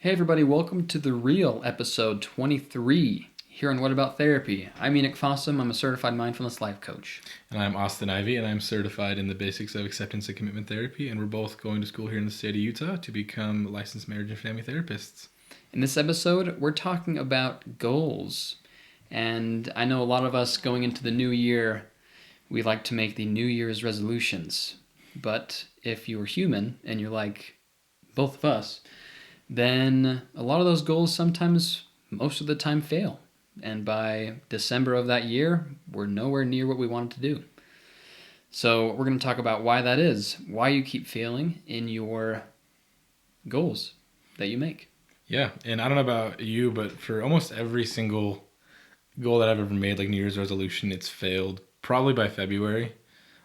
Hey everybody, welcome to The Real, episode 23, here on What About Therapy. I'm Enoch and Austin, I'm a certified mindfulness life coach. And I'm Austin Ivy, and I'm certified in the basics of acceptance and commitment therapy, and we're both going to school here in the state of Utah to become licensed marriage and family therapists. In this episode, we're talking about goals. And I know a lot of us going into the new year, we like to make the New Year's resolutions. But if you're human, and you're like both of us, then a lot of those goals sometimes, most of the time, fail. And by December of that year, we're nowhere near what we wanted to do. So we're going to talk about why that is, why you keep failing in your goals that you make. Yeah, and I don't know about you, but for almost every single goal that I've ever made, like New Year's resolution, it's failed probably by February.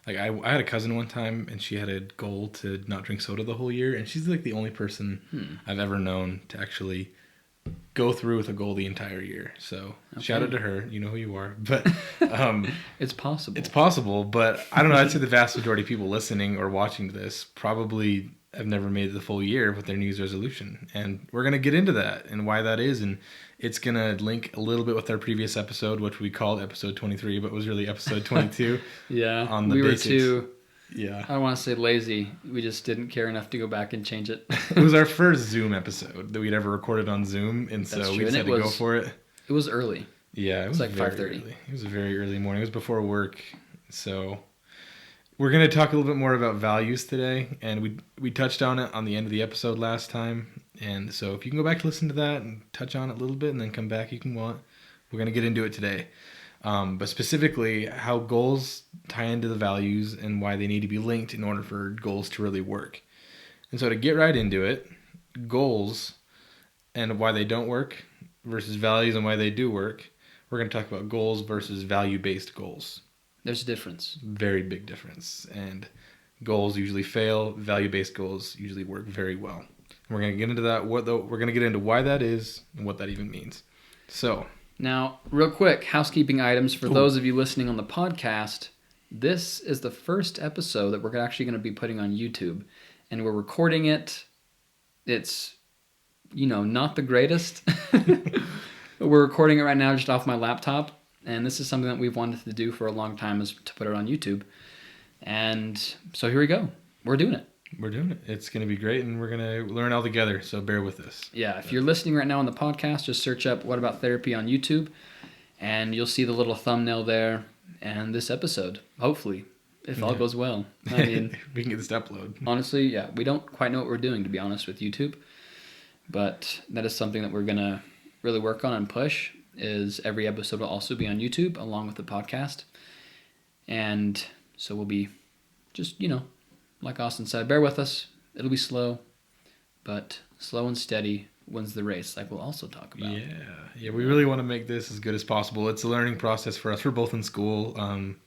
Like I had a cousin one time, and she had a goal to not drink soda the whole year, and she's like the only person I've ever known to actually go through with a goal the entire year. So Shout out to her. You know who you are. But it's possible. It's possible, but I don't know. I'd say the vast majority of people listening or watching this probably have never made the full year with their New Year's resolution. And we're going to get into that and why that is. And it's going to link a little bit with our previous episode, which we called episode 23, but was really episode 22. Yeah. On the we basics. Were too... Yeah. I don't want to say lazy. We just didn't care enough to go back and change it. It was our first Zoom episode that we'd ever recorded on Zoom, and That's so true. we decided to go for it. It was early. Yeah, it was like very 5:30. early. It was a very early morning. It was before work. So we're going to talk a little bit more about values today, and we touched on it on the end of the episode last time. And so if you can go back to listen to that and touch on it a little bit and then come back if you want, we're going to get into it today. But specifically, how goals tie into the values and why they need to be linked in order for goals to really work. And so to get right into it, goals and why they don't work versus values and why they do work, we're going to talk about goals versus value-based goals. There's a difference. Very big difference. And goals usually fail. Value-based goals usually work very well. And we're going to get into that. We're going to get into why that is and what that even means. So... Now, real quick, housekeeping items for those of you listening on the podcast. This is the first episode that we're actually going to be putting on YouTube, and we're recording it. It's, not the greatest. We're recording it right now just off my laptop, and this is something that we've wanted to do for a long time, is to put it on YouTube. And so here we go. We're doing it. We're doing it. It's going to be great, and we're going to learn all together, so bear with us. Yeah, if you're listening right now on the podcast, just search up What About Therapy on YouTube, and you'll see the little thumbnail there and this episode, hopefully, if all goes well. I mean, we can get this to upload. Honestly, yeah, we don't quite know what we're doing, to be honest, with YouTube, but that is something that we're going to really work on and push, is every episode will also be on YouTube, along with the podcast, and so we'll be just, like Austin said, bear with us. It'll be slow, but slow and steady wins the race, like we'll also talk about. Yeah, we really want to make this as good as possible. It's a learning process for us. We're both in school.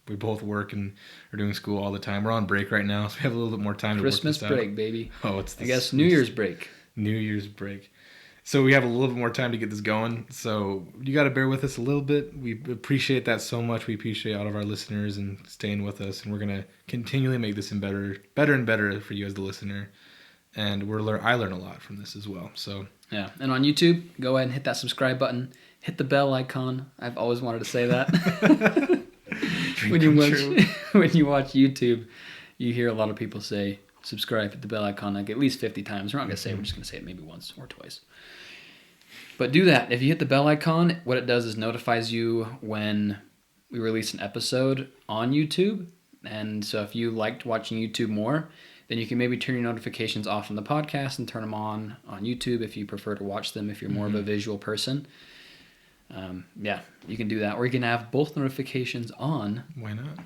We both work and are doing school all the time. We're on break right now, so we have a little bit more time Christmas to work this break, out. baby. Oh, it's I guess New Year's break. New Year's break. So we have a little bit more time to get this going. So you got to bear with us a little bit. We appreciate that so much. We appreciate all of our listeners and staying with us. And we're going to continually make this better and better for you as the listener. And I learn a lot from this as well. So yeah. And on YouTube, go ahead and hit that subscribe button. Hit the bell icon. I've always wanted to say that. When you watch YouTube, you hear a lot of people say, subscribe, hit the bell icon, like at least 50 times. We're not going to say it. We're just going to say it maybe once or twice. But do that. If you hit the bell icon, what it does is notifies you when we release an episode on YouTube. And so if you liked watching YouTube more, then you can maybe turn your notifications off on the podcast and turn them on YouTube if you prefer to watch them, if you're more of a visual person. You can do that. Or you can have both notifications on. Why not?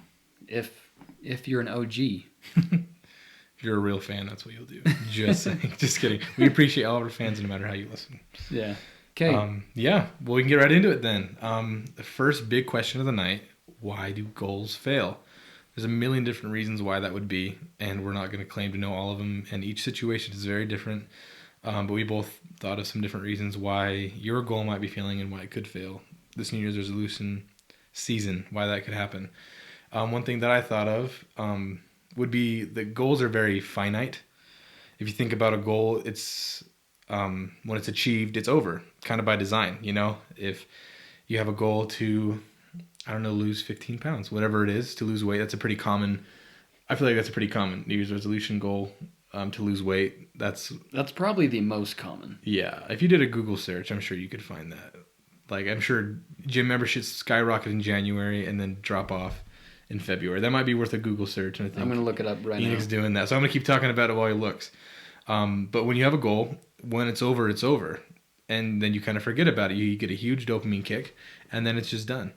If you're an OG. If you're a real fan, that's what you'll do. Just saying. Just kidding. We appreciate all of our fans no matter how you listen. Yeah. Okay. Well, we can get right into it then. The first big question of the night, why do goals fail? There's a million different reasons why that would be, and we're not going to claim to know all of them, and each situation is very different. But we both thought of some different reasons why your goal might be failing and why it could fail. This New Year's resolution season, why that could happen. One thing that I thought of would be that goals are very finite. If you think about a goal, it's when it's achieved, it's over, kind of by design. You know, if you have a goal to, I don't know, lose 15 pounds, whatever it is, to lose weight, that's a pretty common, I feel like that's a pretty common New Year's resolution goal, to lose weight. That's probably the most common. Yeah. If you did a Google search, I'm sure you could find that. Like, I'm sure gym memberships skyrocket in January and then drop off in February. That might be worth a Google search. And I think I'm going to look it up right now. Enoch's doing that. So I'm going to keep talking about it while he looks. But when you have a goal, when it's over, it's over. And then you kind of forget about it. You get a huge dopamine kick, and then it's just done.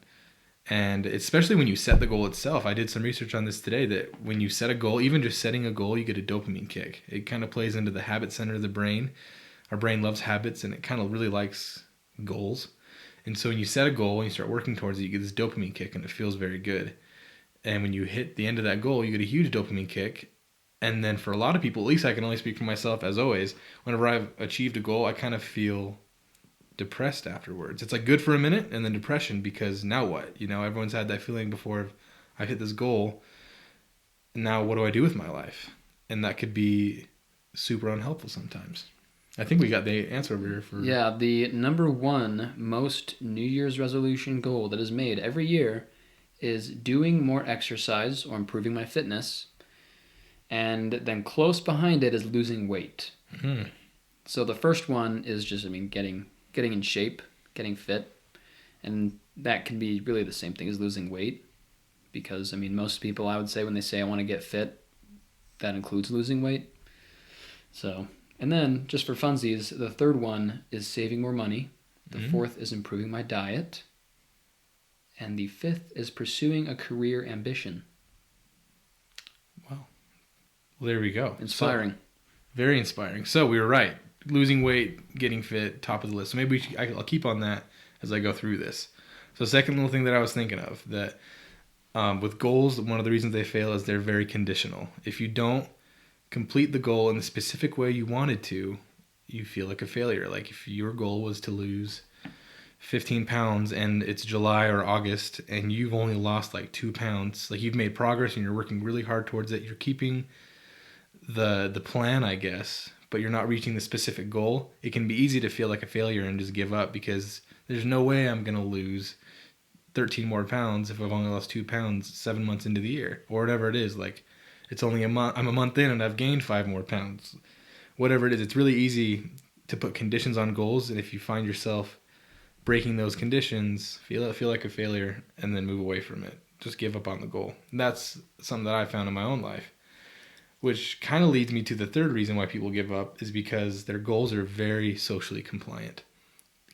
And especially when you set the goal itself. I did some research on this today that when you set a goal, even just setting a goal, you get a dopamine kick. It kind of plays into the habit center of the brain. Our brain loves habits, and it kind of really likes goals. And so when you set a goal and you start working towards it, you get this dopamine kick, and it feels very good. And when you hit the end of that goal, you get a huge dopamine kick. And then for a lot of people, at least I can only speak for myself as always, whenever I've achieved a goal, I kind of feel depressed afterwards. It's like good for a minute and then depression, because now what? You know, everyone's had that feeling before. I hit this goal. Now what do I do with my life? And that could be super unhelpful sometimes. I think we got the answer over here for... Yeah, the number one most New Year's resolution goal that is made every year is doing more exercise or improving my fitness. And then close behind it is losing weight. Mm-hmm. So the first one is just, getting in shape, getting fit. And that can be really the same thing as losing weight. Because, most people, I would say, when they say I want to get fit, that includes losing weight. So, and then, just for funsies, the third one is saving more money. The fourth is improving my diet. And the fifth is pursuing a career ambition. Wow. Well, there we go. Inspiring. So, very inspiring. So we were right. Losing weight, getting fit, top of the list. So maybe I'll keep on that as I go through this. So second little thing that I was thinking of, that with goals, one of the reasons they fail is they're very conditional. If you don't complete the goal in the specific way you wanted to, you feel like a failure. Like if your goal was to lose 15 pounds and it's July or August and you've only lost like 2 pounds, like you've made progress and you're working really hard towards it, you're keeping the plan, I guess, but you're not reaching the specific goal, it can be easy to feel like a failure and just give up, because there's no way I'm going to lose 13 more pounds if I've only lost 2 pounds 7 months into the year, or whatever it is. Like, it's only a month, I'm a month in and I've gained 5 more pounds. Whatever it is, it's really easy to put conditions on goals, and if you find yourself breaking those conditions, feel like a failure and then move away from it. Just give up on the goal. And that's something that I found in my own life, which kind of leads me to the third reason why people give up, is because their goals are very socially compliant.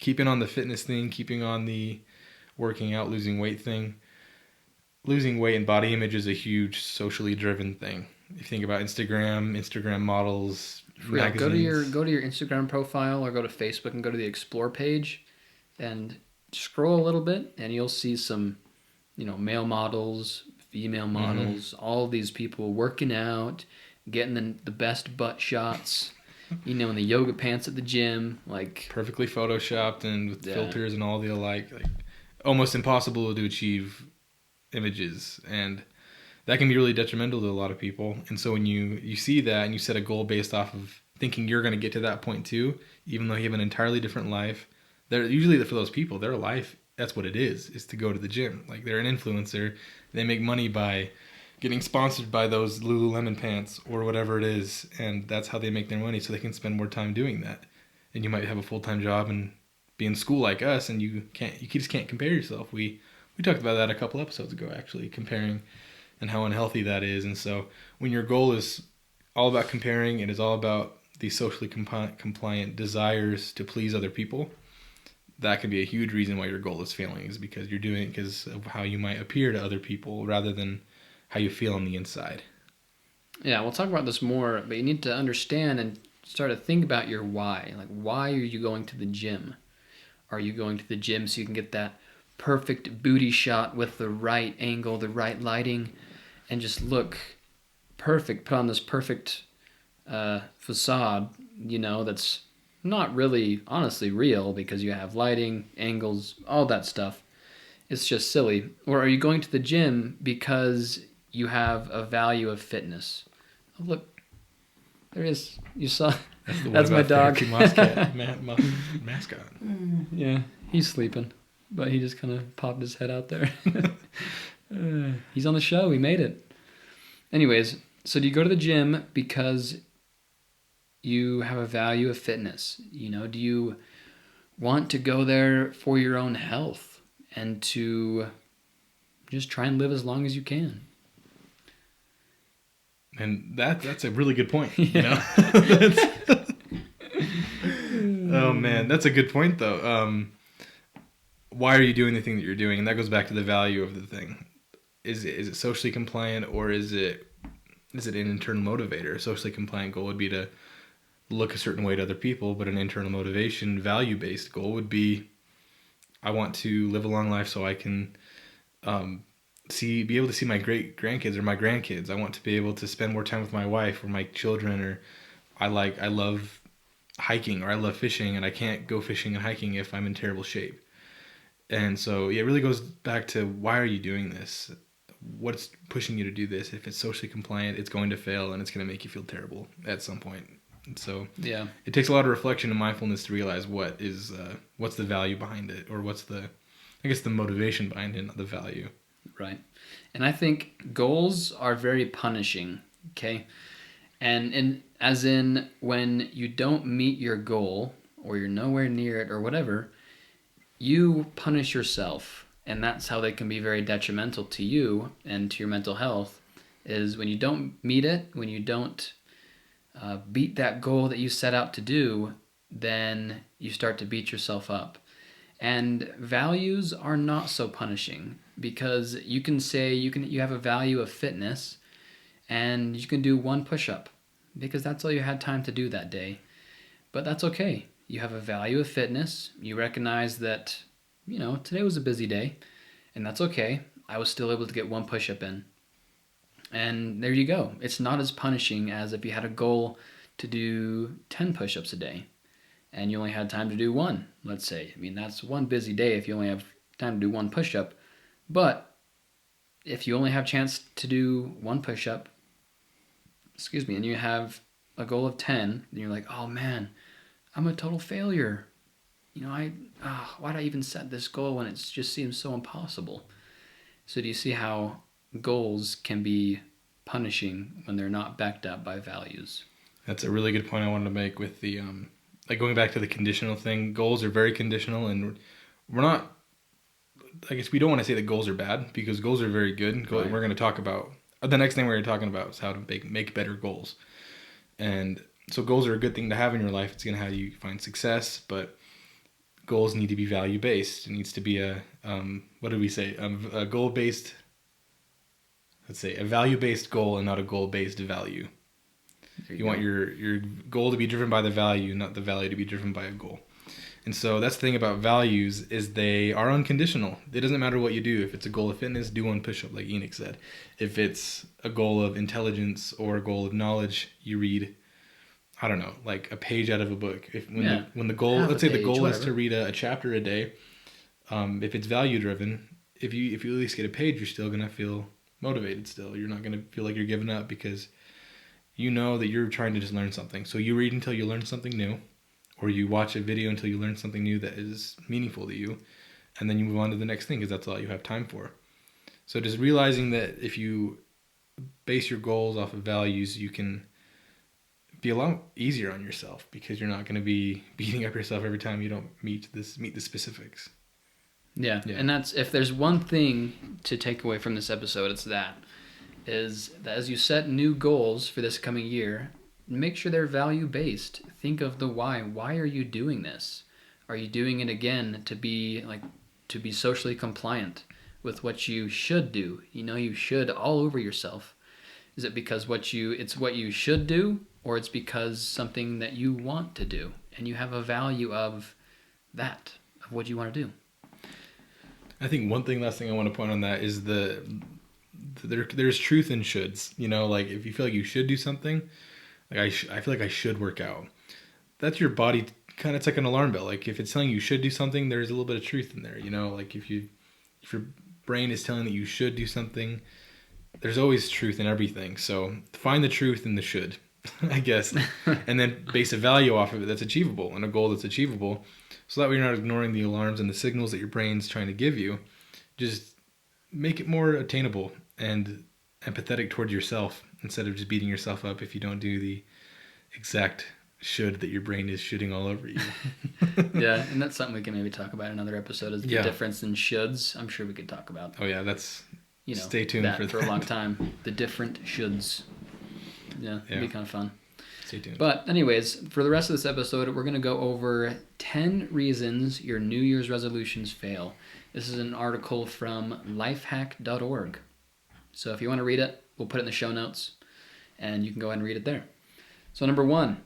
Keeping on the fitness thing, keeping on the working out, losing weight thing. Losing weight and body image is a huge socially driven thing. If you think about Instagram models, magazines. Go to your Instagram profile or go to Facebook and go to the Explore page and scroll a little bit, and you'll see some, male models, female models, all these people working out, getting the best butt shots, in the yoga pants at the gym, like perfectly photoshopped and with filters and all the alike, like almost impossible to achieve images, and that can be really detrimental to a lot of people. And so when you see that and you set a goal based off of thinking you're going to get to that point too, even though you have an entirely different life, they're usually, for those people, their life, that's what it is to go to the gym. Like, they're an influencer. They make money by getting sponsored by those Lululemon pants or whatever it is, and that's how they make their money, so they can spend more time doing that. And you might have a full-time job and be in school like us, and you just can't compare yourself. We talked about that a couple episodes ago, actually, comparing and how unhealthy that is. And so when your goal is all about comparing, it is all about the socially compliant desires to please other people, that could be a huge reason why your goal is failing, is because you're doing it because of how you might appear to other people rather than how you feel on the inside. Yeah, we'll talk about this more, but you need to understand and start to think about your why. Like, why are you going to the gym? Are you going to the gym so you can get that perfect booty shot with the right angle, the right lighting, and just look perfect, put on this perfect facade, that's not really honestly real, because you have lighting, angles, all that stuff. It's just silly. Or are you going to the gym because you have a value of fitness? Look, There he is. You saw. That's my dog. Mascot. Yeah, he's sleeping, but he just kind of popped his head out there. He's on the show. We made it. Anyways, so do you go to the gym because you have a value of fitness? You know, do you want to go there for your own health and to just try and live as long as you can? And that's a really good point, you know? Oh, man, that's a good point, though. Why are you doing the thing that you're doing? And that goes back to the value of the thing. Is it socially compliant, or is it an internal motivator? A socially compliant goal would be to look a certain way to other people, but an internal motivation, value-based goal would be, I want to live a long life so I can be able to see my great grandkids or my grandkids. I want to be able to spend more time with my wife or my children, or I love hiking, or I love fishing, and I can't go fishing and hiking if I'm in terrible shape. And so it really goes back to, why are you doing this? What's pushing you to do this? If it's socially compliant, it's going to fail, and it's going to make you feel terrible at some point. And so yeah, it takes a lot of reflection and mindfulness to realize what's the value behind it, or what's the motivation behind it, not the value. Right. And I think goals are very punishing, okay? And as in, when you don't meet your goal, or you're nowhere near it, or whatever, you punish yourself. And that's how they can be very detrimental to you and to your mental health, is when you don't meet it, when you don't beat that goal that you set out to do, then you start to beat yourself up. And values are not so punishing, because you can say you have a value of fitness, and you can do one push-up because that's all you had time to do that day. But that's okay. You have a value of fitness. You recognize that, you know, today was a busy day, and that's okay. I was still able to get one push-up in. And there you go. It's not as punishing as if you had a goal to do 10 push-ups a day and you only had time to do one, let's say. I mean, that's one busy day if you only have time to do one push-up. But if you only have a chance to do one push-up, and you have a goal of 10, then you're like, oh man, I'm a total failure. You know, why'd I even set this goal when it just seems so impossible? So do you see how goals can be punishing when they're not backed up by values? That's a really good point I wanted to make with the like going back to the conditional thing. Goals are very conditional, and we're not, I guess we don't want to say that goals are bad, because goals are very good. Right. We're going to talk about, the next thing we're going to talk about is how to make better goals. And so goals are a good thing to have in your life. It's going to help you find success, but goals need to be value-based. It needs to be a goal-based, let's say a value-based goal, and not a goal-based value. You want your goal to be driven by the value, not the value to be driven by a goal. And so that's the thing about values, is they are unconditional. It doesn't matter what you do. If it's a goal of fitness, do one push-up, like Enoch said. If it's a goal of intelligence or a goal of knowledge, you read, I don't know, like a page out of a book. When the goal, let's say the goal is to read a chapter a day, if it's value driven, if you at least get a page, you're still gonna feel motivated. Still, you're not gonna feel like you're giving up, because you know that you're trying to just learn something. So you read until you learn something new, or you watch a video until you learn something new that is meaningful to you, and then you move on to the next thing, because that's all you have time for. So just realizing that if you base your goals off of values, you can be a lot easier on yourself, because you're not going to be beating up yourself every time you don't meet the specifics. Yeah. And that's, if there's one thing to take away from this episode, it's that as you set new goals for this coming year, make sure they're value-based. Think of the why. Why are you doing this? Are you doing it again to be socially compliant with what you should do? You know, you should all over yourself. Is it because it's what you should do, or it's because something that you want to do, and you have a value of that, of what you want to do? I think last thing I want to point on that is there's truth in shoulds. You know, like if you feel like you should do something, like I feel like I should work out. That's your body kind of, it's like an alarm bell. Like if it's telling you should do something, there's a little bit of truth in there. You know, like if your brain is telling that you should do something, there's always truth in everything. So find the truth in the should. I guess, and then base a value off of it that's achievable and a goal that's achievable, so that way you're not ignoring the alarms and the signals that your brain's trying to give you. Just make it more attainable and empathetic towards yourself instead of just beating yourself up if you don't do the exact should that your brain is shooting all over you. Yeah, and that's something we can maybe talk about in another episode, is the difference in shoulds. I'm sure we could talk about. Oh yeah, that's, stay tuned for a long time. The different shoulds. Yeah, it'd be kind of fun. Stay tuned. But anyways, for the rest of this episode, we're going to go over 10 reasons your New Year's resolutions fail. This is an article from lifehack.org. So if you want to read it, we'll put it in the show notes, and you can go ahead and read it there. So number 1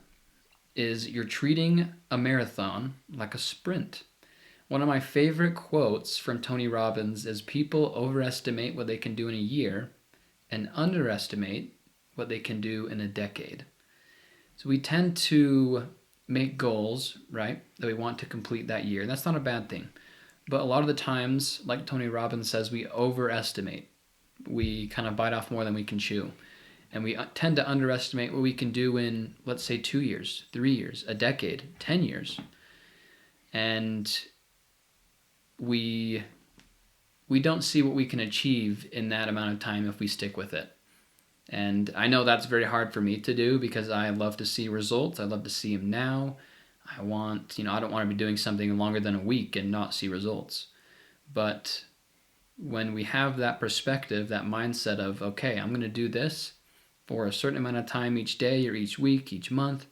is you're treating a marathon like a sprint. One of my favorite quotes from Tony Robbins is, people overestimate what they can do in a year and underestimate what they can do in a decade. So we tend to make goals, right, that we want to complete that year. That's not a bad thing. But a lot of the times, like Tony Robbins says, we overestimate. We kind of bite off more than we can chew. And we tend to underestimate what we can do in, let's say, 2 years, 3 years, a decade, 10 years. And we don't see what we can achieve in that amount of time if we stick with it. And I know that's very hard for me to do because I love to see results. I love to see them now. I don't want to be doing something longer than a week and not see results. But when we have that perspective, that mindset of, okay, I'm going to do this for a certain amount of time each day or each week, each month,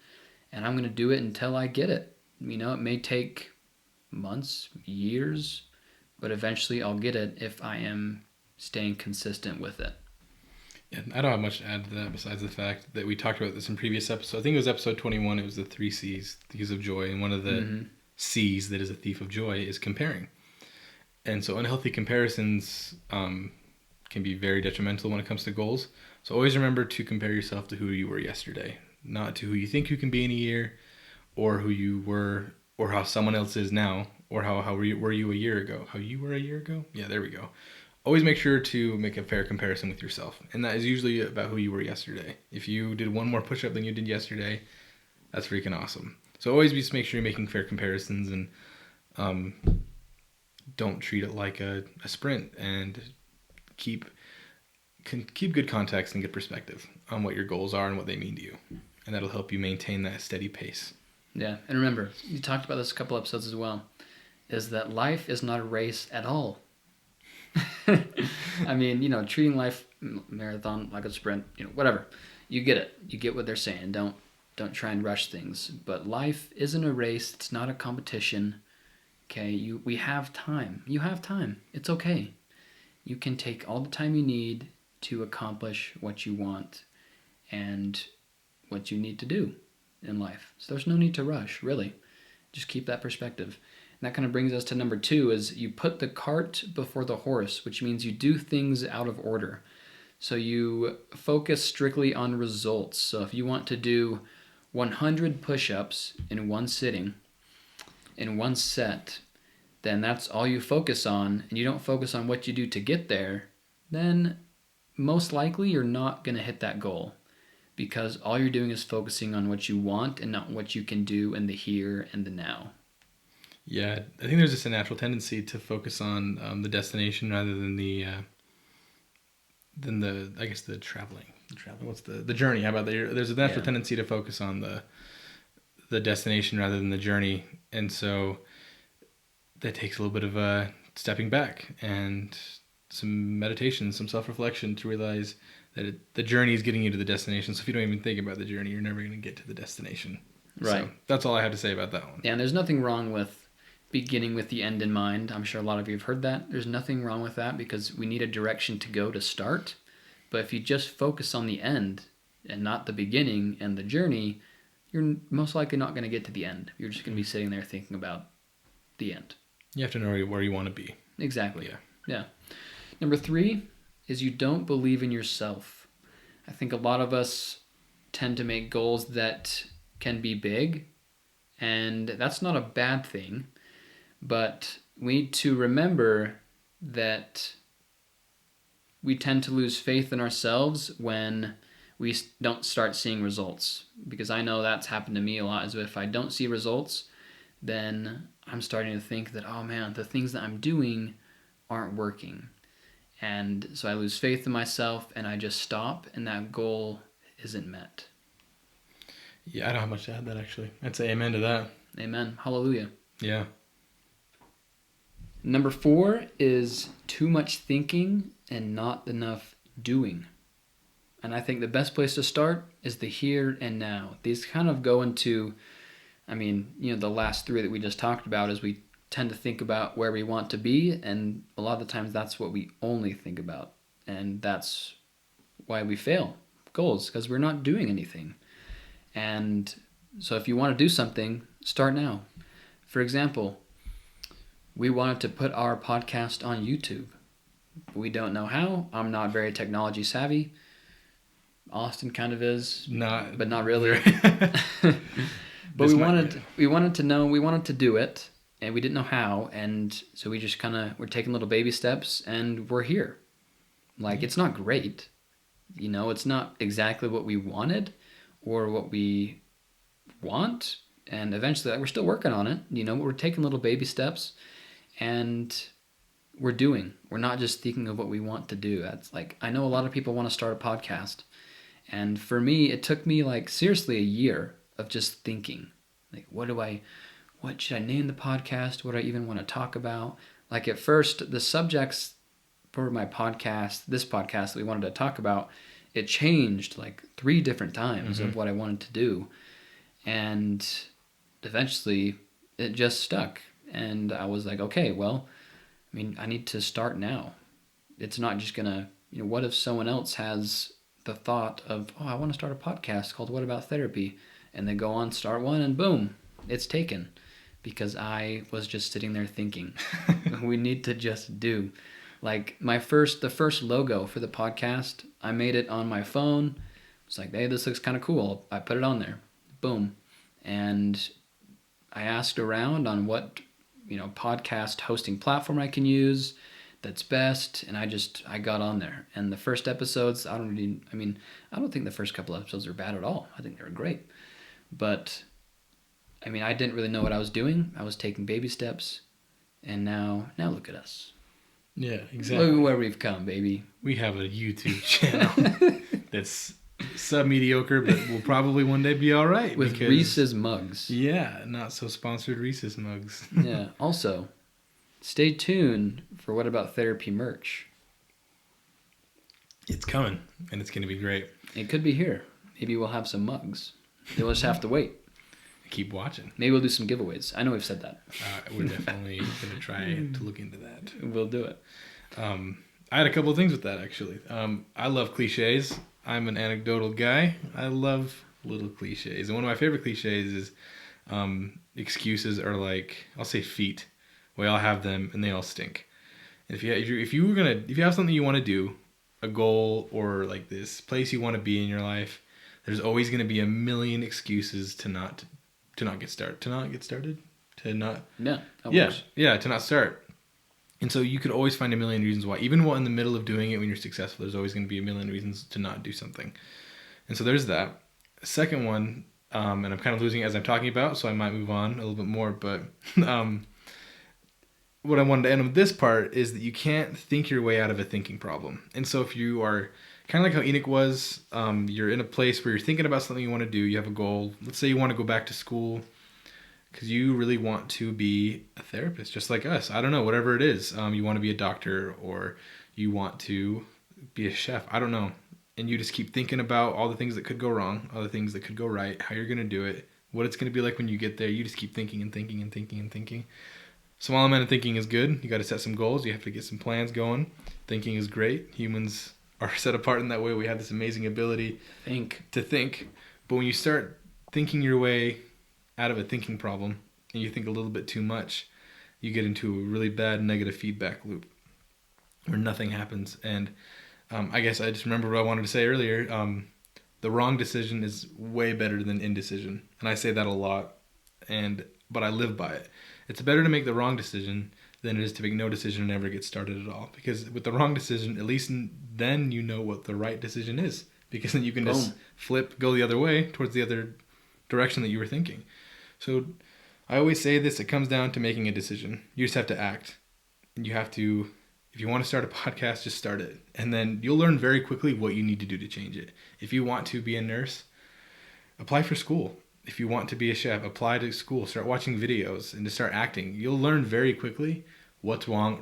and I'm going to do it until I get it. It may take months, years, but eventually I'll get it if I am staying consistent with it. Yeah, I don't have much to add to that besides the fact that we talked about this in previous episodes. I think it was episode 21. It was the 3 C's, thieves of joy. And one of the C's that is a thief of joy is comparing. And so unhealthy comparisons can be very detrimental when it comes to goals. So always remember to compare yourself to who you were yesterday, not to who you think you can be in a year, or who you were, or how someone else is now, or how were you a year ago. How you were a year ago? Yeah, there we go. Always make sure to make a fair comparison with yourself. And that is usually about who you were yesterday. If you did one more push-up than you did yesterday, that's freaking awesome. So always just make sure you're making fair comparisons, and don't treat it like a sprint, and keep good context and good perspective on what your goals are and what they mean to you. And that'll help you maintain that steady pace. Yeah, and remember, you talked about this a couple episodes as well, is that life is not a race at all. I mean, treating life marathon like a sprint, whatever. You get it. You get what they're saying. Don't try and rush things. But life isn't a race. It's not a competition. Okay, we have time. You have time. It's okay. You can take all the time you need to accomplish what you want and what you need to do in life. So there's no need to rush, really. Just keep that perspective. And that kind of brings us to number 2, is you put the cart before the horse, which means you do things out of order. So you focus strictly on results. So if you want to do 100 push-ups in one sitting, in one set, then that's all you focus on, and you don't focus on what you do to get there, then most likely you're not going to hit that goal, because all you're doing is focusing on what you want and not what you can do in the here and the now. Yeah, I think there's just a natural tendency to focus on the destination rather than the traveling. What's the journey? How about there's a natural tendency to focus on the destination rather than the journey, and so that takes a little bit of stepping back and some meditation, some self-reflection to realize that the journey is getting you to the destination. So if you don't even think about the journey, you're never going to get to the destination. Right. So that's all I have to say about that one. Yeah, and there's nothing wrong with beginning with the end in mind. I'm sure a lot of you have heard that. There's nothing wrong with that, because we need a direction to go to start. But if you just focus on the end and not the beginning and the journey, you're most likely not going to get to the end. You're just going to be sitting there thinking about the end. You have to know where you want to be. Exactly. Yeah. Number 3 is you don't believe in yourself. I think a lot of us tend to make goals that can be big, and that's not a bad thing, but we need to remember that we tend to lose faith in ourselves when we don't start seeing results. Because I know that's happened to me a lot, is if I don't see results, then I'm starting to think that, oh man, the things that I'm doing aren't working. And so I lose faith in myself and I just stop, and that goal isn't met. Yeah, I don't have much to add that actually. I'd say amen to that. Amen. Hallelujah. Yeah. Number 4 is too much thinking and not enough doing. And I think the best place to start is the here and now. These kind of go into, the last 3 that we just talked about, is we tend to think about where we want to be, and a lot of the times that's what we only think about. And that's why we fail goals, because we're not doing anything. And so if you want to do something, start now. For example, we wanted to put our podcast on YouTube. We don't know how. I'm not very technology savvy. Austin kind of is, but not really. But we wanted to know, we wanted to do it, and we didn't know how, and so we just we're taking little baby steps, and we're here. Like, it's not great. It's not exactly what we wanted or what we want, and eventually we're still working on it. We're taking little baby steps, and we're doing. We're not just thinking of what we want to do. That's like, I know a lot of people want to start a podcast, and for me, it took me seriously a year of just thinking, what should I name the podcast? What do I even want to talk about? Like, at first, the subjects for my podcast, this podcast that we wanted to talk about, it changed 3 different times of what I wanted to do. And eventually it just stuck. And I was like, okay, well, I need to start now. It's not just gonna, what if someone else has the thought of, oh, I want to start a podcast called What About Therapy? And they go on, start one, and boom, it's taken. Because I was just sitting there thinking. We need to just do. The first logo for the podcast, I made it on my phone. It's like, hey, this looks kind of cool. I put it on there. Boom. And I asked around on what, podcast hosting platform I can use that's best. And I got on there. And the first episodes, I don't think the first couple episodes are bad at all. I think they were great. But I didn't really know what I was doing. I was taking baby steps, and now look at us. Yeah, exactly. Look at where we've come, baby. We have a YouTube channel that's sub-mediocre, but will probably one day be all right. With Reese's mugs. Yeah, not so sponsored Reese's mugs. Yeah. Also, stay tuned for What About Therapy merch. It's coming, and it's going to be great. It could be here. Maybe we'll have some mugs. You'll just have to wait. Keep watching. Maybe we'll do some giveaways. I know we've said that. We're definitely going to try to look into that. We'll do it. I had a couple of things with that, actually. I love cliches. I'm an anecdotal guy. I love little cliches. And one of my favorite cliches is excuses are I'll say feet. We all have them, and they all stink. And if you have something you want to do, a goal, or this place you want to be in your life, there's always going to be a million excuses to not get started. To not start. And so you could always find a million reasons why. Even while in the middle of doing it, when you're successful, there's always going to be a million reasons to not do something. And so there's that. Second one, and I'm kind of losing it as I'm talking about, so I might move on a little bit more. But what I wanted to end with this part is that you can't think your way out of a thinking problem. And so if you are kind of like how Enoch was, you're in a place where you're thinking about something you want to do, you have a goal. Let's say you want to go back to school because you really want to be a therapist, just like us. I don't know, whatever it is. You want to be a doctor, or you want to be a chef. I don't know. And you just keep thinking about all the things that could go wrong, all the things that could go right, how you're going to do it, what it's going to be like when you get there. You just keep thinking and thinking and thinking and thinking. Small amount of thinking is good. You got to set some goals. You have to get some plans going. Thinking is great. Humans are set apart in that way. We have this amazing ability to think. But when you start thinking your way out of a thinking problem and you think a little bit too much, you get into a really bad negative feedback loop where nothing happens. And I guess I just remember what I wanted to say earlier. The wrong decision is way better than indecision. And I say that a lot, but I live by it. It's better to make the wrong decision than it is to make no decision and never get started at all. Because with the wrong decision, at least then you know what the right decision is. because then you can just go the other way towards the other direction that you were thinking. So I always say this, it comes down to making a decision. You just have to act. And you have to, if you want to start a podcast, just start it. And then you'll learn very quickly what you need to do to change it. If you want to be a nurse, apply for school. If you want to be a chef, apply to school, start watching videos and to start acting. You'll learn very quickly what's wrong,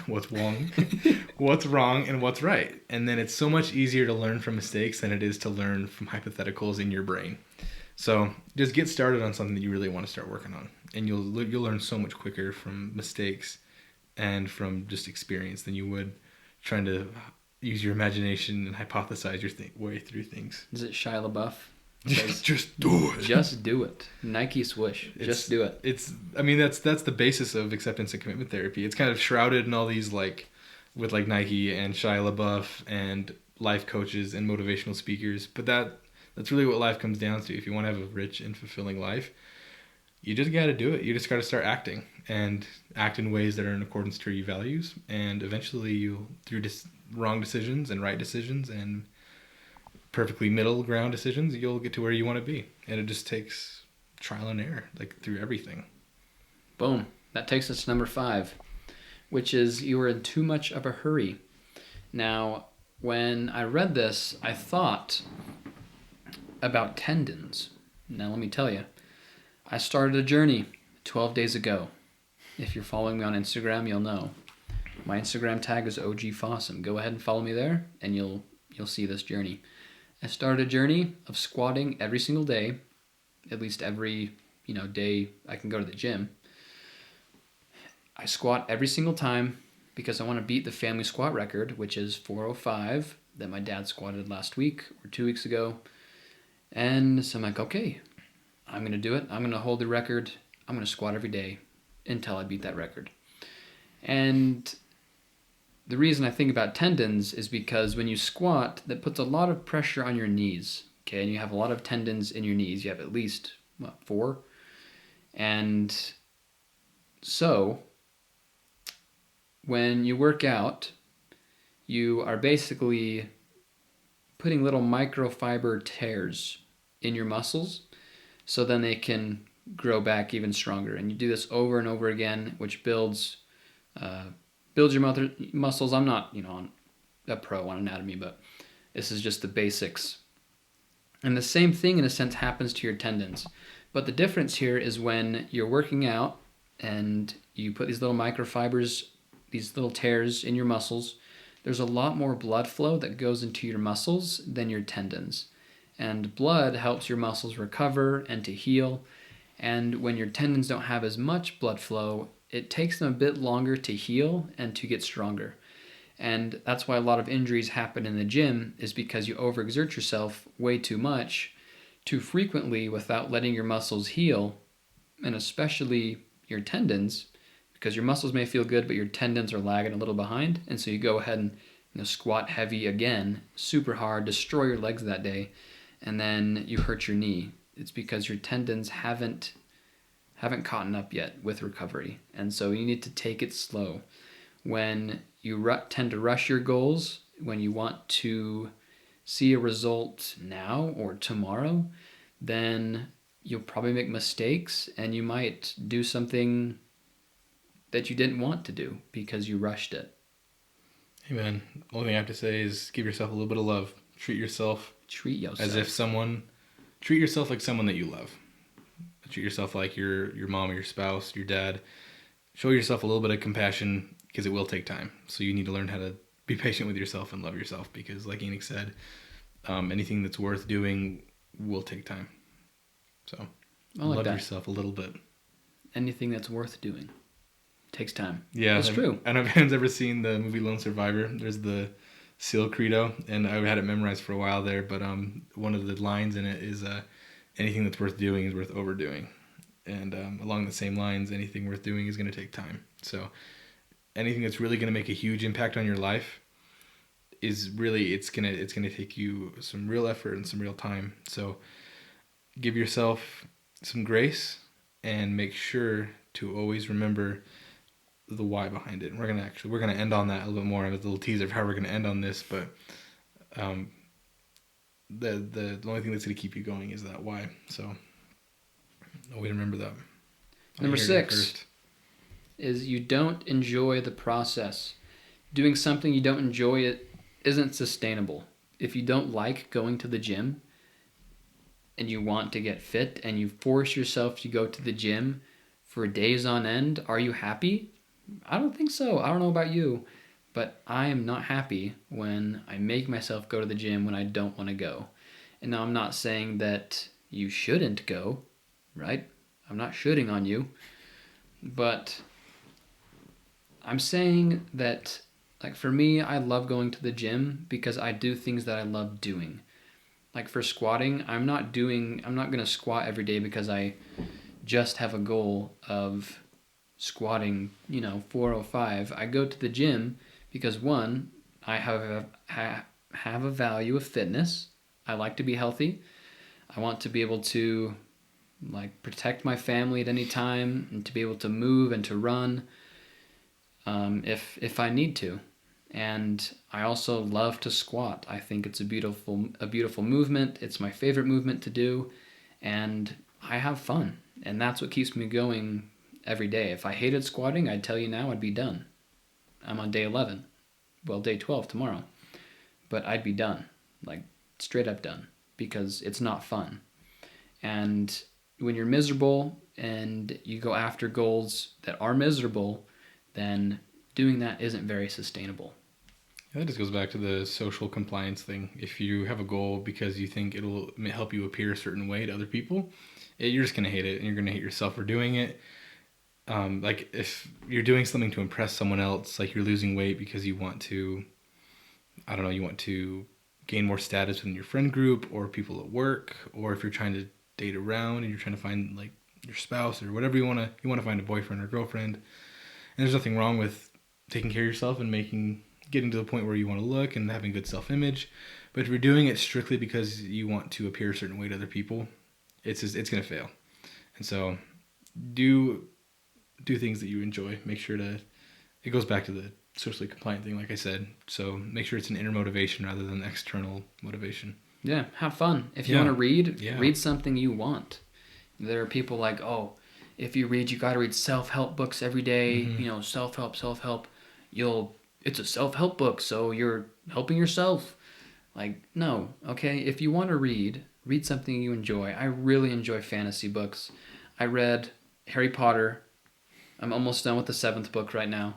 what's wrong and what's right. And then it's so much easier to learn from mistakes than it is to learn from hypotheticals in your brain. So just get started on something that you really want to start working on, and you'll learn so much quicker from mistakes and from just experience than you would trying to use your imagination and hypothesize your way through things. Is it Shia LaBeouf? Just do it. Just do it. Nike swoosh. Just do it. That's the basis of acceptance and commitment therapy. It's kind of shrouded in all these with Nike and Shia LaBeouf and life coaches and motivational speakers, but that's really what life comes down to. If you want to have a rich and fulfilling life, you just got to do it. You just got to start acting and act in ways that are in accordance to your values. And eventually you, through wrong decisions and right decisions and perfectly middle ground decisions, you'll get to where you want to be. And it just takes trial and error, through everything. Boom. That takes us to number 5, which is you were in too much of a hurry. Now, when I read this, I thought about tendons. Now let me tell you, I started a journey 12 days ago. If you're following me on Instagram, you'll know. My Instagram tag is OG Fossum. Go ahead and follow me there, and you'll see this journey. I started a journey of squatting every single day, at least every day I can go to the gym. I squat every single time because I want to beat the family squat record, which is 405 that my dad squatted last week or 2 weeks ago. And so I'm like, okay, I'm going to do it. I'm going to hold the record. I'm going to squat every day until I beat that record. And the reason I think about tendons is because when you squat, that puts a lot of pressure on your knees. Okay, and you have a lot of tendons in your knees. You have at least, 4? And so when you work out, you are basically putting little microfiber tears in your muscles so then they can grow back even stronger. And you do this over and over again, which builds your muscles. I'm not, a pro on anatomy, but this is just the basics. And the same thing in a sense happens to your tendons. But the difference here is when you're working out and you put these little microfibers, these little tears in your muscles, there's a lot more blood flow that goes into your muscles than your tendons. And blood helps your muscles recover and to heal. And when your tendons don't have as much blood flow, it takes them a bit longer to heal and to get stronger. And that's why a lot of injuries happen in the gym, is because you overexert yourself way too much, too frequently, without letting your muscles heal, and especially your tendons, because your muscles may feel good, but your tendons are lagging a little behind, and so you go ahead and squat heavy again, super hard, destroy your legs that day, and then you hurt your knee. It's because your tendons haven't caught up yet with recovery, and so you need to take it slow. When you tend to rush your goals, when you want to see a result now or tomorrow, then you'll probably make mistakes, and you might do something that you didn't want to do because you rushed it. Hey man, the only thing I have to say is give yourself a little bit of love. Treat yourself as if treat yourself like someone that you love. Treat yourself like your mom or your spouse, your dad. Show yourself a little bit of compassion, because it will take time. So you need to learn how to be patient with yourself and love yourself, because like Enoch said, anything that's worth doing will take time. So love yourself a little bit. Anything that's worth doing takes time. Yeah, that's true. I don't know if anyone's ever seen the movie Lone Survivor. There's the SEAL credo, and I had it memorized for a while there, but one of the lines in it is anything that's worth doing is worth overdoing. And along the same lines, anything worth doing is going to take time. So anything that's really going to make a huge impact on your life is really, it's going to take you some real effort and some real time. So give yourself some grace and make sure to always remember the why behind it. And we're going to end on that a little bit more, and a little teaser of how we're going to end on this, but the only thing that's going to keep you going is that why. So, no way to remember that. Number 6 is you don't enjoy the process. Doing something you don't enjoy it isn't sustainable. If you don't like going to the gym and you want to get fit and you force yourself to go to the gym for days on end, are you happy? I don't think so. I don't know about you, but I am not happy when I make myself go to the gym when I don't want to go. And now I'm not saying that you shouldn't go, right? I'm not shooting on you, but I'm saying that, like, for me, I love going to the gym because I do things that I love doing. Like for squatting, I'm not going to squat every day because I just have a goal of squatting, 405. I go to the gym because, one, I have a value of fitness. I like to be healthy. I want to be able to, like, protect my family at any time and to be able to move and to run if I need to. And I also love to squat. I think it's a beautiful movement. It's my favorite movement to do, and I have fun. And that's what keeps me going every day. If I hated squatting, I'd tell you now I'd be done. I'm on day 11. Well, day 12 tomorrow. But I'd be done. Like, straight up done. Because it's not fun. And when you're miserable and you go after goals that are miserable, then doing that isn't very sustainable. Yeah, that just goes back to the social compliance thing. If you have a goal because you think it'll help you appear a certain way to other people, you're just going to hate it, and you're going to hate yourself for doing it. Like, if you're doing something to impress someone else, like you're losing weight because you want to, I don't know, you want to gain more status within your friend group or people at work, or if you're trying to date around and you're trying to find, like, your spouse or whatever you want to find a boyfriend or girlfriend. And there's nothing wrong with taking care of yourself and getting to the point where you want to look and having good self-image. But if you're doing it strictly because you want to appear a certain way to other people, it's going to fail. And so do things that you enjoy. Make sure it goes back to the socially compliant thing, like I said. So make sure it's an inner motivation rather than external motivation. Yeah, have fun. If you want to read something you want. There are people like, oh, if you read, you got to read self-help books every day. Mm-hmm. Self-help. It's a self-help book, so you're helping yourself. Like, no, okay? If you want to read something you enjoy. I really enjoy fantasy books. I read Harry Potter. I'm almost done with the 7th book right now.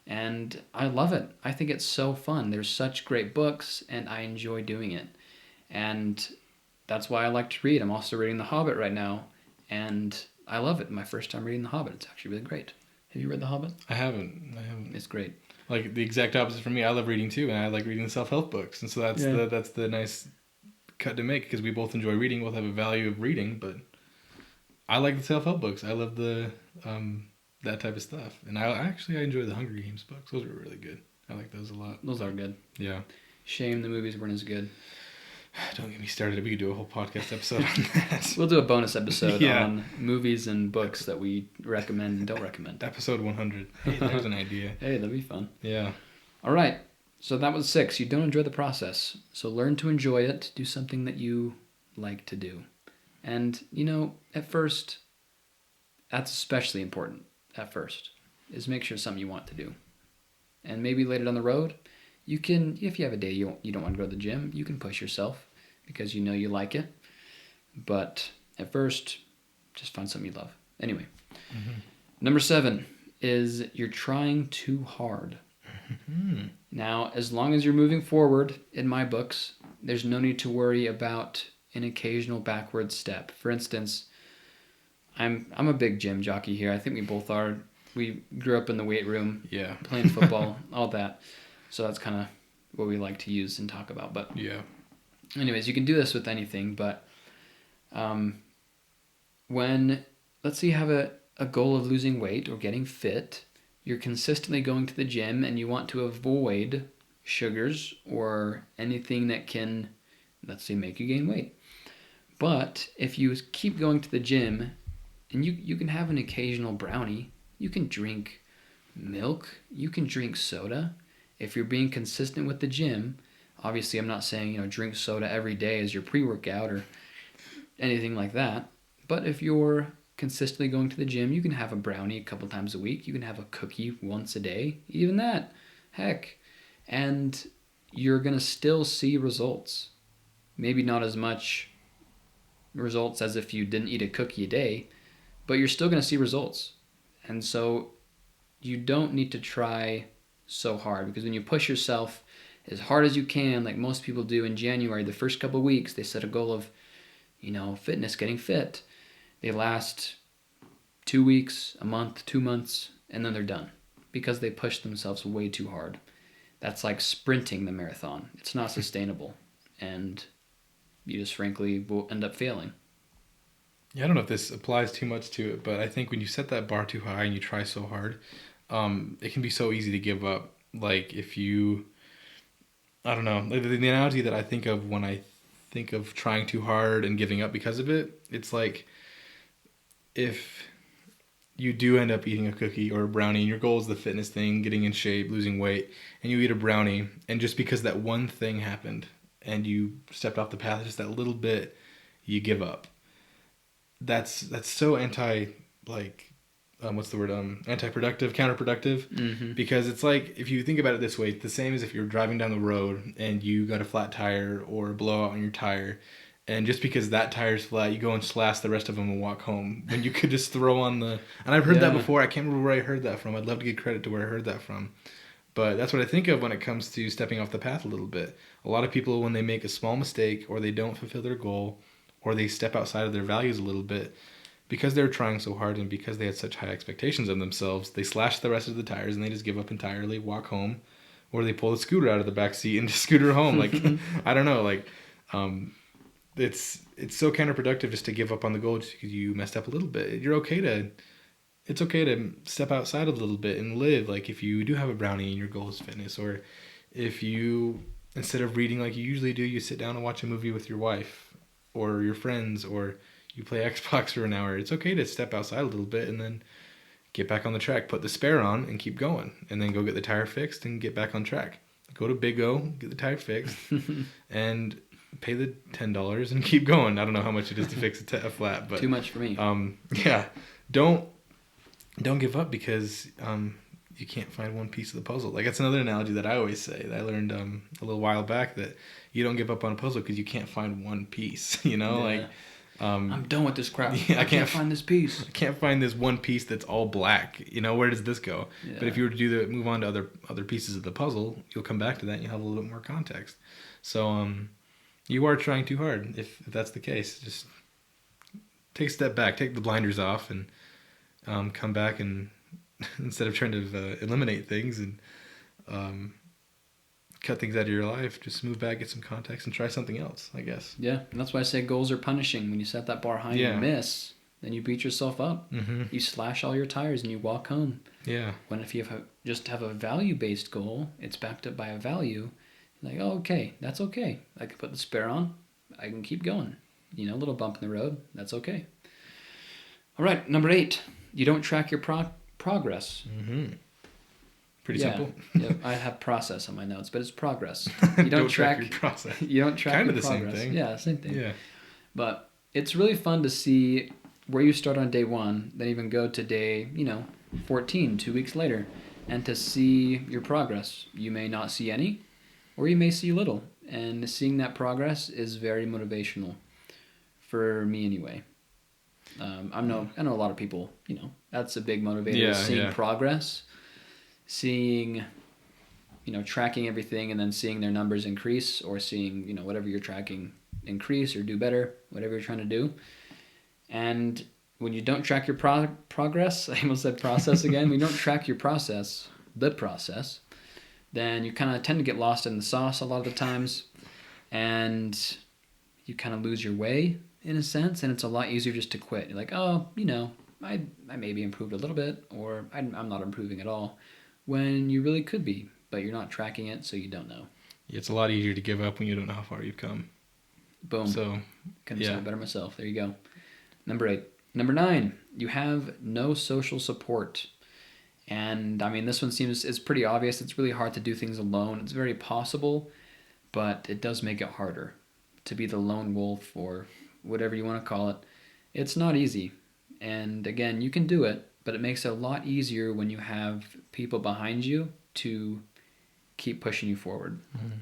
And I love it. I think it's so fun. There's such great books, and I enjoy doing it. And that's why I like to read. I'm also reading The Hobbit right now, and I love it. My first time reading The Hobbit. It's actually really great. Have you read The Hobbit? I haven't. It's great. Like, the exact opposite for me. I love reading too, and I like reading the self-help books. And so that's the nice cut to make, because we both enjoy reading. We both have a value of reading, but I like the self-help books. I love the that type of stuff. And I enjoy the Hunger Games books. Those are really good. I like those a lot. Those are good. Yeah. Shame the movies weren't as good. Don't get me started. We could do a whole podcast episode on that. We'll do a bonus episode on movies and books that we recommend and don't recommend. Episode 100. Hey, there's an idea. Hey, that'd be fun. Yeah. All right. So that was 6. You don't enjoy the process. So learn to enjoy it. Do something that you like to do. And, at first, that's especially important at first, is make sure it's something you want to do. And maybe later down the road, you can, if you have a day you don't want to go to the gym, you can push yourself because you like it. But at first, just find something you love. Anyway, Number 7 is you're trying too hard. Now, as long as you're moving forward, in my books, there's no need to worry about an occasional backward step. For instance, I'm a big gym jockey here. I think we both are. We grew up in the weight room, playing football, all that. So that's kind of what we like to use and talk about. But anyways, you can do this with anything. But when, let's say you have a goal of losing weight or getting fit, you're consistently going to the gym and you want to avoid sugars or anything that can, let's say, make you gain weight. But if you keep going to the gym, and you can have an occasional brownie, you can drink milk, you can drink soda. If you're being consistent with the gym, Obviously, I'm not saying, drink soda every day as your pre-workout or anything like that. But if you're consistently going to the gym, you can have a brownie a couple times a week. You can have a cookie once a day. Even that. Heck. And you're going to still see results. Maybe not as much results as if you didn't eat a cookie a day, but you're still going to see results. And so you don't need to try so hard, because when you push yourself as hard as you can, like most people do in January, the first couple of weeks, they set a goal of, fitness, getting fit. They last 2 weeks, a month, 2 months, and then they're done because they push themselves way too hard. That's like sprinting the marathon. It's not sustainable, and you just frankly will end up failing. Yeah, I don't know if this applies too much to it, but I think when you set that bar too high and you try so hard, it can be so easy to give up. Like if you, I don't know, the analogy that I think of when I think of trying too hard and giving up because of it, it's like if you do end up eating a cookie or a brownie and your goal is the fitness thing, getting in shape, losing weight, and you eat a brownie, and just because that one thing happened and you stepped off the path just that little bit, you give up. That's so anti-productive, counterproductive, Mm-hmm. because it's like, if you think about it this way, it's the same as if you're driving down the road and you got a flat tire or a blowout on your tire, and just because that tire's flat, you go and slash the rest of them and walk home, when you could just throw on the... And I've heard that before. I can't remember where I heard that from. I'd love to give credit to where I heard that from. But that's what I think of when it comes to stepping off the path a little bit. A lot of people, when they make a small mistake or they don't fulfill their goal or they step outside of their values a little bit, because they're trying so hard and because they had such high expectations of themselves, they slash the rest of the tires and they just give up entirely, walk home, or they pull the scooter out of the back seat and just scooter home. Like, I don't know, like, it's so counterproductive just to give up on the goal just because you messed up a little bit. It's okay to step outside a little bit and live. Like if you do have a brownie and your goal is fitness, or if you, instead of reading like you usually do, you sit down and watch a movie with your wife or your friends, or you play Xbox for an hour. It's okay to step outside a little bit and then get back on the track, put the spare on and keep going, and then go get the tire fixed and get back on track. Go to Big O, get the tire fixed, and pay the $10 and keep going. I don't know how much it is to fix a flat, but too much for me. Yeah, don't give up because you can't find one piece of the puzzle. Like, that's another analogy that I always say that I learned a little while back, that you don't give up on a puzzle because you can't find one piece. Like I'm done with this crap. Yeah, I can't find this piece. I can't find this one piece that's all black. Where does this go? Yeah. But if you were to move on to other pieces of the puzzle, you'll come back to that and you'll have a little bit more context. So you are trying too hard. If that's the case, just take a step back, take the blinders off, and come back, and instead of trying to eliminate things and cut things out of your life, just move back, get some context, and try something else, I guess. Yeah, and that's why I say goals are punishing. When you set that bar high and you miss, then you beat yourself up. Mm-hmm. You slash all your tires and you walk home. Yeah. When if you just have a value-based goal, it's backed up by a value. Like, oh, okay, that's okay. I can put the spare on. I can keep going. A little bump in the road. That's okay. All right, number 8. You don't track your progress. Mm-hmm. Pretty simple. Yeah, I have process on my notes, but it's progress. You don't track your process. You don't track kind your of the progress. same thing. Yeah, same thing. Yeah. But it's really fun to see where you start on day 1, then even go to day, 14, 2 weeks later, and to see your progress. You may not see any, or you may see little. And seeing that progress is very motivational, for me anyway. I know a lot of people, that's a big motivator, seeing progress, seeing, tracking everything and then seeing their numbers increase, or seeing, whatever you're tracking increase or do better, whatever you're trying to do. And when you don't track your progress, I almost said process again, when you don't track your process, then you kind of tend to get lost in the sauce a lot of the times, and you kind of lose your way in a sense, and it's a lot easier just to quit. You're like, oh, I maybe improved a little bit, or I'm not improving at all, when you really could be, but you're not tracking it, so you don't know. Yeah, it's a lot easier to give up when you don't know how far you've come. Boom. So, couldn't say it better myself. There you go. Number 8. Number 9, you have no social support. And I mean, this one is pretty obvious. It's really hard to do things alone. It's very possible, but it does make it harder to be the lone wolf or whatever you want to call it. It's not easy. And again, you can do it, but it makes it a lot easier when you have people behind you to keep pushing you forward. Mm-hmm.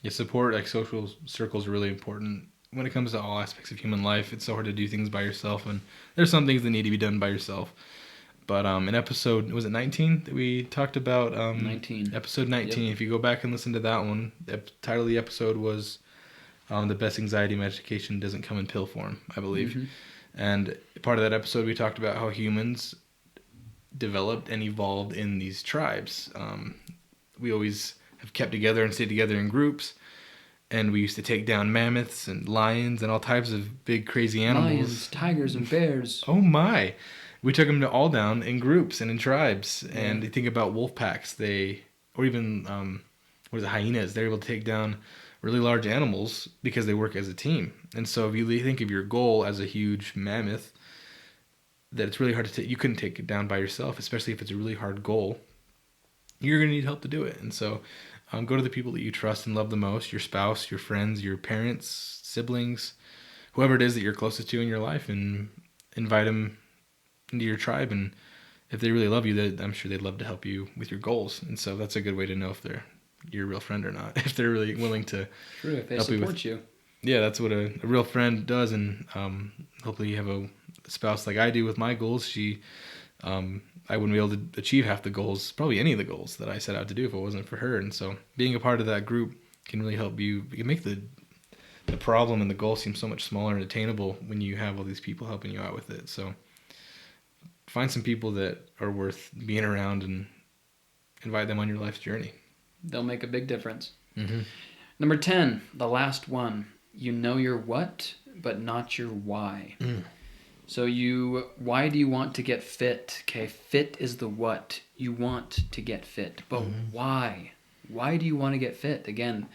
Yeah, support, like social circles, are really important when it comes to all aspects of human life. It's so hard to do things by yourself, and there's some things that need to be done by yourself. But in episode, was it 19 that we talked about? 19. Episode 19. Yep. If you go back and listen to that one, the title of the episode was The Best Anxiety Medication Doesn't Come in Pill Form, I believe. Mm-hmm. And part of that episode, we talked about how humans developed and evolved in these tribes. We always have kept together and stayed together in groups. And we used to take down mammoths and lions and all types of big, crazy animals. Lions, tigers, and bears. Oh, my. We took them all down in groups and in tribes. Yeah. And you think about wolf packs, or even hyenas, they're able to take down really large animals because they work as a team. And so if you think of your goal as a huge mammoth, that it's really hard to take. You couldn't take it down by yourself, especially if it's a really hard goal. You're going to need help to do it. And so go to the people that you trust and love the most, your spouse, your friends, your parents, siblings, whoever it is that you're closest to in your life, and invite them into your tribe. And if they really love you, I'm sure they'd love to help you with your goals. And so that's a good way to know if they're your real friend or not, if they're really willing to if they support you. Yeah, that's what a real friend does. And hopefully you have a spouse like I do with my goals. I wouldn't be able to achieve half the goals, probably any of the goals that I set out to do if it wasn't for her. And so being a part of that group can really help you. You can make the problem and the goal seem so much smaller and attainable when you have all these people helping you out with it. So find some people that are worth being around and invite them on your life's journey. They'll make a big difference. Mm-hmm. Number 10, the last one. You know your what, but not your why. So why do you want to get fit? Okay, fit is the what. You want to get fit. But why? Why do you want to get fit? Again,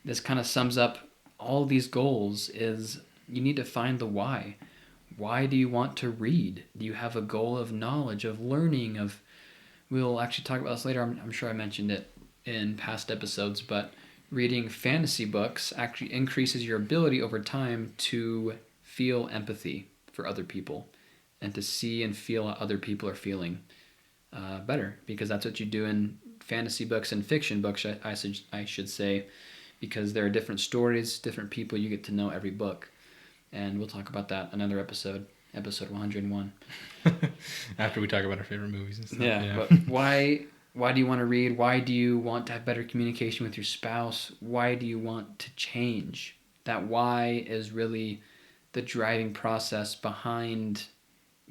this kind of sums up all these goals is you need to find the why. Why do you want to read? Do you have a goal of knowledge, of learning, we'll actually talk about this later. I'm sure I mentioned it in past episodes, but reading fantasy books actually increases your ability over time to feel empathy for other people and to see and feel how other people are feeling better, because that's what you do in fantasy books and fiction books, I should say, because there are different stories, different people. You get to know every book, and we'll talk about that another episode 101. After we talk about our favorite movies and stuff. Yeah. But why do you want to read? Why do you want to have better communication with your spouse? Why do you want to change? That why is really the driving process behind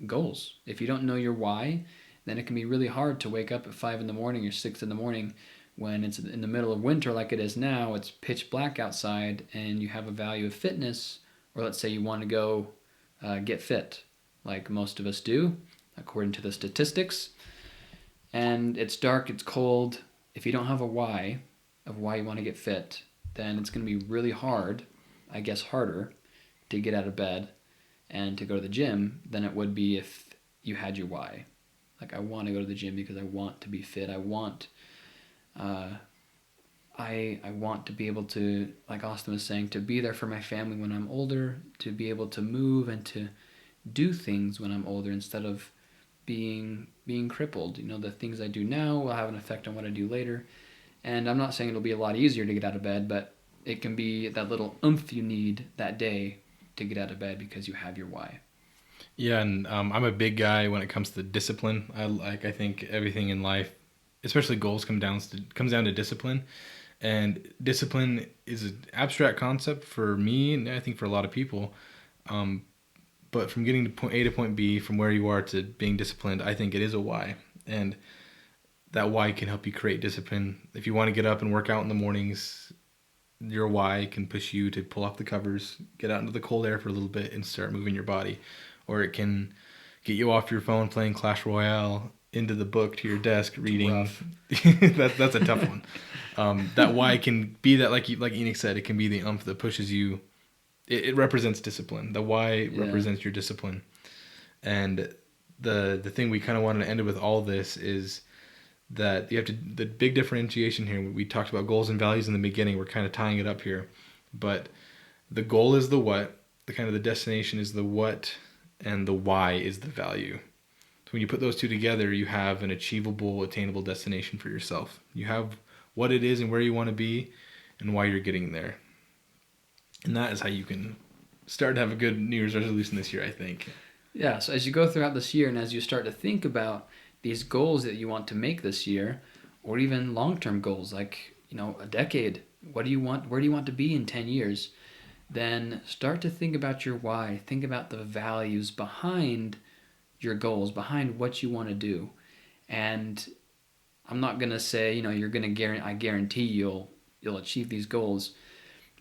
goals. If you don't know your why, then it can be really hard to wake up at 5 a.m. or 6 a.m. when it's in the middle of winter like it is now. It's pitch black outside and you have a value of fitness, or let's say you want to go get fit like most of us do according to the statistics, and it's dark, it's cold. If you don't have a why of why you want to get fit, then it's going to be really hard, I guess harder, to get out of bed and to go to the gym than it would be if you had your why. Like, I want to go to the gym because I want to be fit. I want to be able to, like Austin was saying, to be there for my family when I'm older, to be able to move and to do things when I'm older instead of being crippled. You know, the things I do now will have an effect on what I do later. And I'm not saying it'll be a lot easier to get out of bed, but it can be that little oomph you need that day to get out of bed because you have your why. Yeah, and I'm a big guy when it comes to discipline. I think everything in life, especially goals, comes down to discipline. And discipline is an abstract concept for me, and I think for a lot of people. But from getting to point A to point B, from where you are to being disciplined, I think it is a why. And that why can help you create discipline. If you want to get up and work out in the mornings, your why can push you to pull off the covers, get out into the cold air for a little bit and start moving your body. Or it can get you off your phone playing Clash Royale, into the book to your desk reading. That's a tough one. That why can be that, like Enoch said, it can be the umph that pushes you. It represents discipline. The why represents your discipline. And the thing we kind of wanted to end with all this is that you have to, the big differentiation here, we talked about goals and values in the beginning, we're kind of tying it up here, but the goal is the what, the kind of the destination is the what, and the why is the value. So when you put those two together, you have an achievable, attainable destination for yourself. You have what it is and where you want to be and why you're getting there. And that is how you can start to have a good New Year's resolution this year, I think. Yeah, so as you go throughout this year and as you start to think about these goals that you want to make this year, or even long-term goals like, a decade, what do you want, where do you want to be in 10 years? Then start to think about your why. Think about the values behind your goals, behind what you want to do. And I'm not going to say, you're going to I guarantee you'll achieve these goals,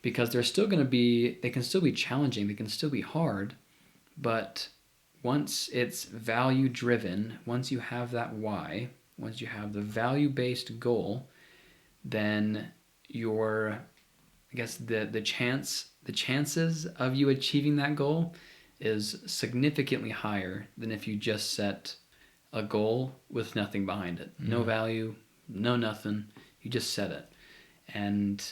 because they can still be challenging, they can still be hard, but once it's value driven, once you have that why, once you have the value-based goal, then the chances of you achieving that goal is significantly higher than if you just set a goal with nothing behind it. No value, no nothing. You just set it. And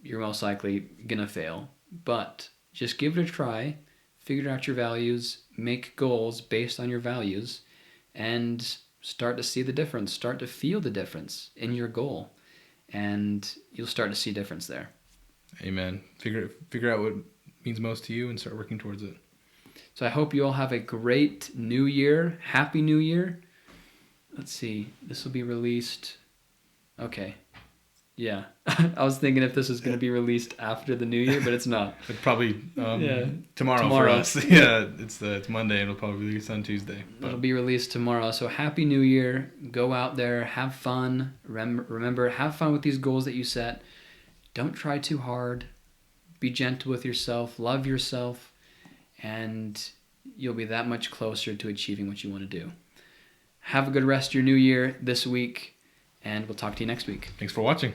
you're most likely going to fail. But just give it a try. Figure out your values. Make goals based on your values. And start to see the difference. Start to feel the difference in your goal. And you'll start to see difference there. Amen. Figure out what means most to you and start working towards it. So I hope you all have a great New Year. Happy New Year. Let's see. This will be released. Okay. Yeah. I was thinking if this was going to be released after the New Year, but it's not. It's probably tomorrow for us. Yeah, it's Monday and it'll probably be released on Tuesday. But it'll be released tomorrow. So Happy New Year. Go out there. Have fun. Remember, have fun with these goals that you set. Don't try too hard. Be gentle with yourself. Love yourself. And you'll be that much closer to achieving what you want to do. Have a good rest of your new year this week, and we'll talk to you next week. Thanks for watching.